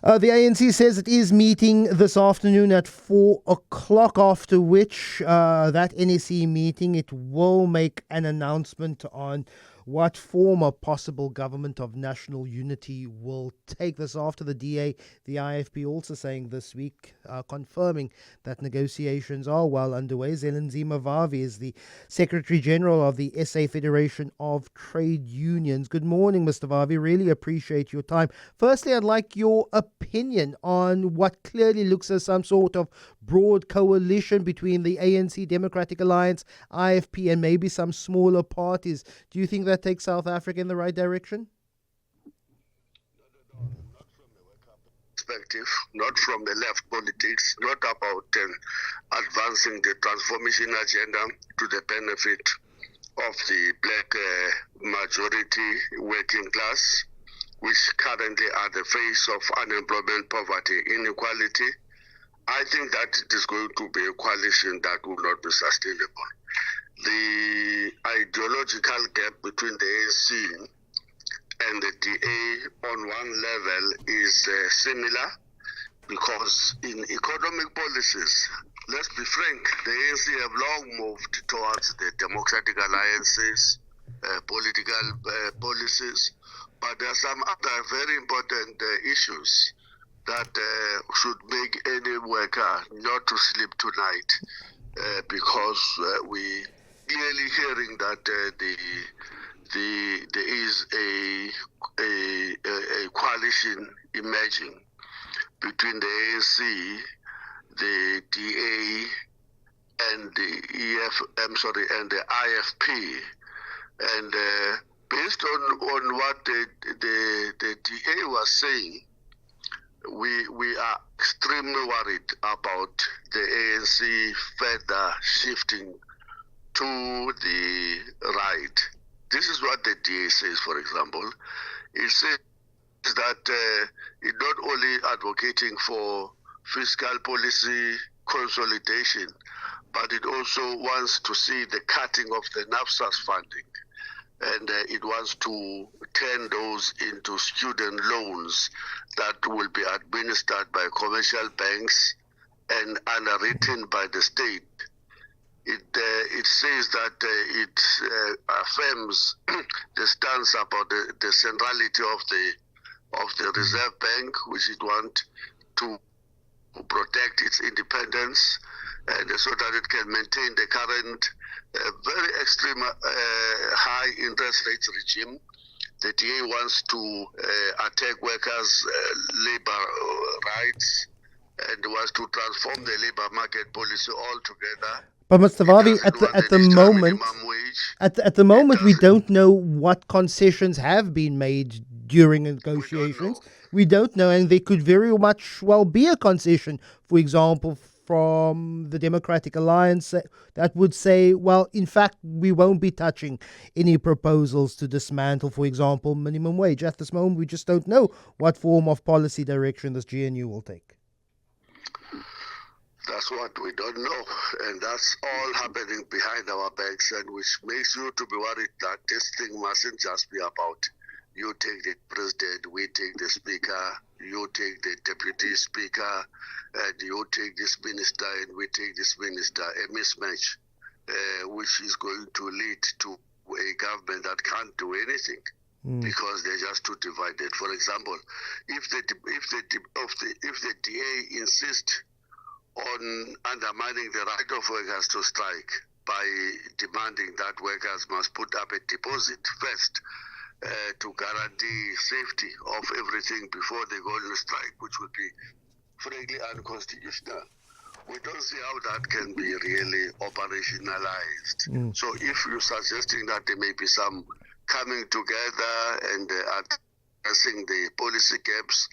The ANC says it is meeting this afternoon at 4 o'clock, after which that NEC meeting, it will make an announcement on what form of possible government of national unity will take. This after the DA, the IFP also saying this week, confirming that negotiations are well underway. Zwelinzima Vavi is the Secretary General of the SA Federation of Trade Unions. Good morning, Mr. Vavi. Really appreciate your time. Firstly, I'd like your opinion on what clearly looks as some sort of broad coalition between the ANC Democratic Alliance, IFP, and maybe some smaller parties. Do you think that takes South Africa in the right direction? Perspective, not from the left politics, not about advancing the transformation agenda to the benefit of the black majority working class, which currently are the face of unemployment, poverty, inequality. I think that it is going to be a coalition that will not be sustainable. The ideological gap between the ANC and the DA on one level is similar, because in economic policies, let's be frank, the ANC have long moved towards the democratic alliances, political policies, but there are some other very important issues that should make any worker not to sleep tonight, because we clearly hearing that there is a coalition emerging between the ANC, the DA, and and the IFP, and based on what the DA was saying, we are extremely worried about the ANC further shifting to the right. This is what the DA says, for example. It says that it's not only advocating for fiscal policy consolidation, but it also wants to see the cutting of the NAFSA's funding. And it wants to turn those into student loans that will be administered by commercial banks and underwritten by the state. It says that it affirms the stance about the centrality of the Reserve Bank, which it wants to protect its independence, and so that it can maintain the current very extreme high interest rates regime. The DA wants to attack workers' labor rights and wants to transform the labor market policy altogether. But Mr. Vavi, at the moment, we don't know what concessions have been made during negotiations. We don't know, and there could very much well be a concession, for example, from the Democratic Alliance that would say, well, in fact, we won't be touching any proposals to dismantle, for example, minimum wage. At this moment, we just don't know what form of policy direction this GNU will take. That's what we don't know, and that's all happening behind our backs, and which makes you to be worried that this thing mustn't just be about you take the president, we take the speaker, you take the deputy speaker, and you take this minister, and we take this minister, a mismatch, which is going to lead to a government that can't do anything. Because they're just too divided. For example, if the DA insists on undermining the right of workers to strike by demanding that workers must put up a deposit first to guarantee safety of everything before they go on strike, which would be frankly unconstitutional. We don't see how that can be really operationalized. So if you're suggesting that there may be some coming together and addressing the policy gaps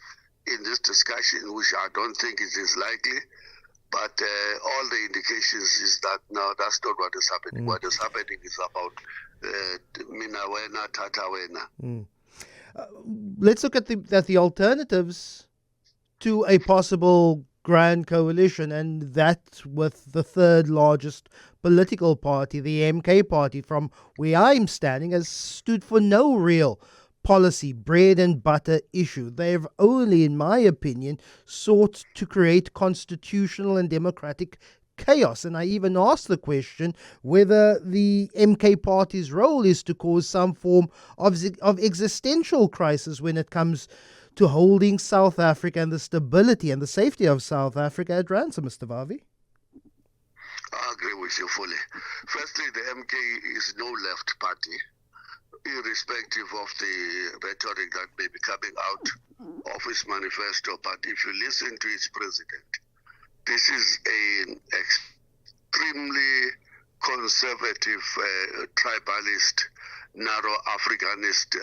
in this discussion, which I don't think it is likely, but all the indications is that no, that's not what is happening. What is happening is about mina wena, tata wena. Let's look at the alternatives to a possible grand coalition, and that with the third largest political party, the MK party, from where I'm standing, has stood for no real policy, bread and butter issue. They've only, in my opinion, sought to create constitutional and democratic chaos. And I even asked the question whether the MK party's role is to cause some form of existential crisis when it comes to holding South Africa and the stability and the safety of South Africa at ransom, Mr. Vavi. I agree with you fully. Firstly, the MK is no left party, irrespective of the rhetoric that may be coming out of its manifesto. But if you listen to its president, this is an extremely conservative, tribalist, narrow Africanist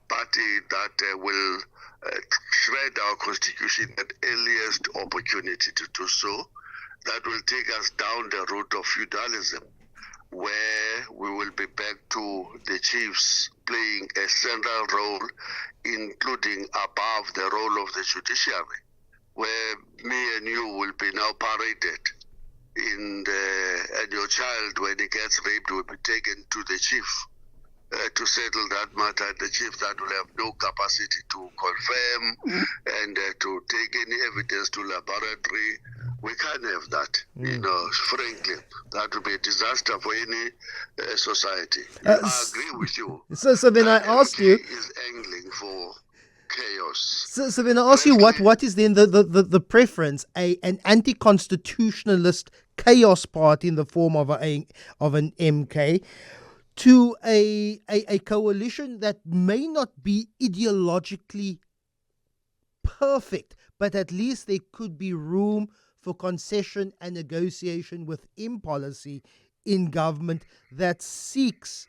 party that will shred our constitution at earliest opportunity to do so. That will take us down the route of feudalism, where we will be back to the chiefs playing a central role, including above the role of the judiciary, where me and you will be now paraded and your child, when he gets raped, will be taken to the chief to settle that matter. The chief that will have no capacity to confirm and to take any evidence to laboratory. We can't have that, frankly. That would be a disaster for any society. I agree with you. So then I ask you, is angling for chaos. So then I ask you, what is then the preference? An anti-constitutionalist chaos party in the form of an MK to a coalition that may not be ideologically perfect, but at least there could be room for concession and negotiation within policy in government that seeks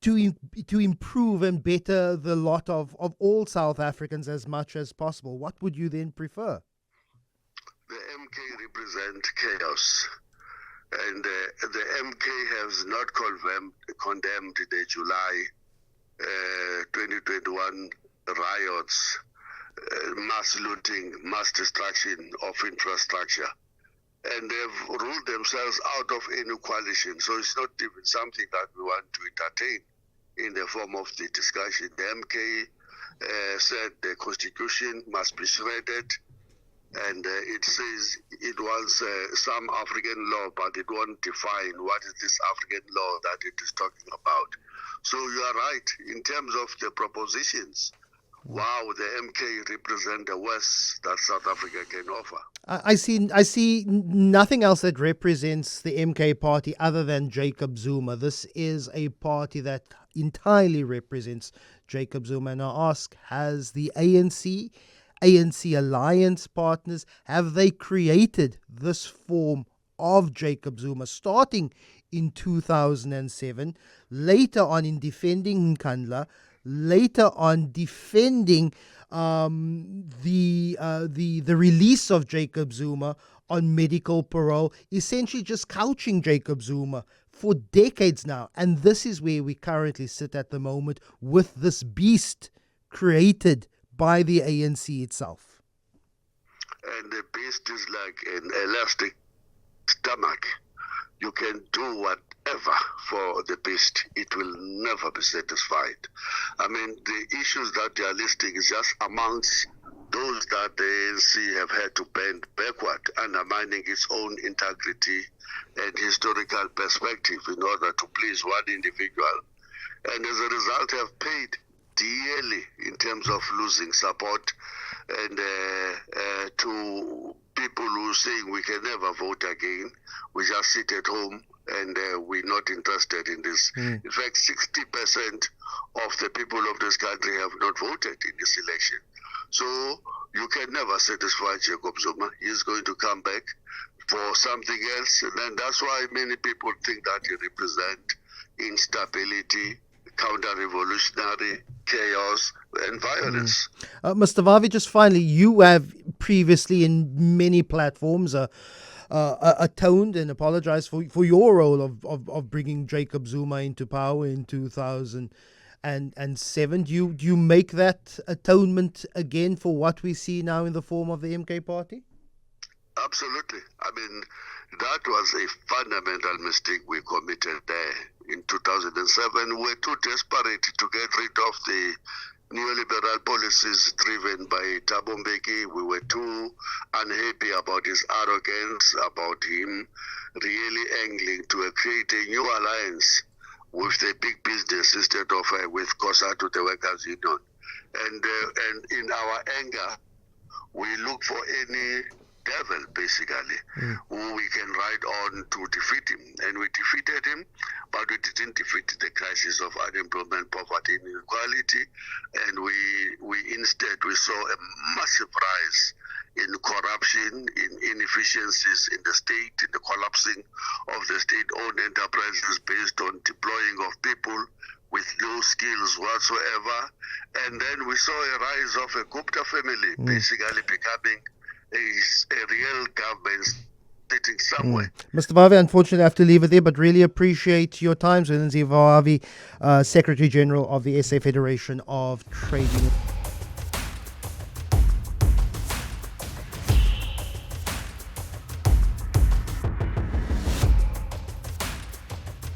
to improve and better the lot of all South Africans as much as possible. What would you then prefer? The MK represent chaos, and the MK has not condemned the July 2021 riots, mass looting, mass destruction of infrastructure. And they've ruled themselves out of any coalition. So it's not even something that we want to entertain in the form of the discussion. The MK said the constitution must be shredded, and it says it wants some African law, but it won't define what is this African law that it is talking about. So you are right in terms of the propositions. Wow, the MK represent the worst that South Africa can offer. I see nothing else that represents the MK party other than Jacob Zuma. This is a party that entirely represents Jacob Zuma. And I ask, has the ANC alliance partners, have they created this form of Jacob Zuma starting in 2007, later on in defending Nkandla, later on defending the release of Jacob Zuma on medical parole, essentially just couching Jacob Zuma for decades now. And this is where we currently sit at the moment with this beast created by the ANC itself. And the beast is like an elastic stomach. You can do whatever for the beast. It will never be satisfied. I mean, the issues that they are listing is just amongst those that the ANC have had to bend backward, undermining its own integrity and historical perspective in order to please one individual. And as a result have paid dearly in terms of losing support and to people who are saying we can never vote again, we just sit at home and we're not interested in this. In fact, 60% of the people of this country have not voted in this election. So you can never satisfy Jacob Zuma. He's going to come back for something else. And that's why many people think that he represents instability, counter-revolutionary chaos and violence. Mr. Vavi, just finally, you have previously in many platforms atoned and apologized for your role of bringing Jacob Zuma into power in 2007. Do you make that atonement again for what we see now in the form of the MK party? Absolutely. I mean, that was a fundamental mistake we committed there. in 2007. We were too desperate to get rid of the neoliberal policies driven by Thabo Mbeki. We were too unhappy about his arrogance, about him really angling to create a new alliance with the big business instead of with COSATU, the workers' union. And in our anger, we look for any devil, basically, who we can ride on to defeat him. And we defeated him, but we didn't defeat the crisis of unemployment, poverty, and inequality. And we instead saw a massive rise in corruption, in inefficiencies in the state, in the collapsing of the state-owned enterprises based on deploying of people with no skills whatsoever. And then we saw a rise of a Gupta family basically becoming a real government sitting somewhere. Mr. Vavi, unfortunately, I have to leave it there, but really appreciate your time. Zwelinzima Vavi, Secretary General of the SA Federation of Trade Unions.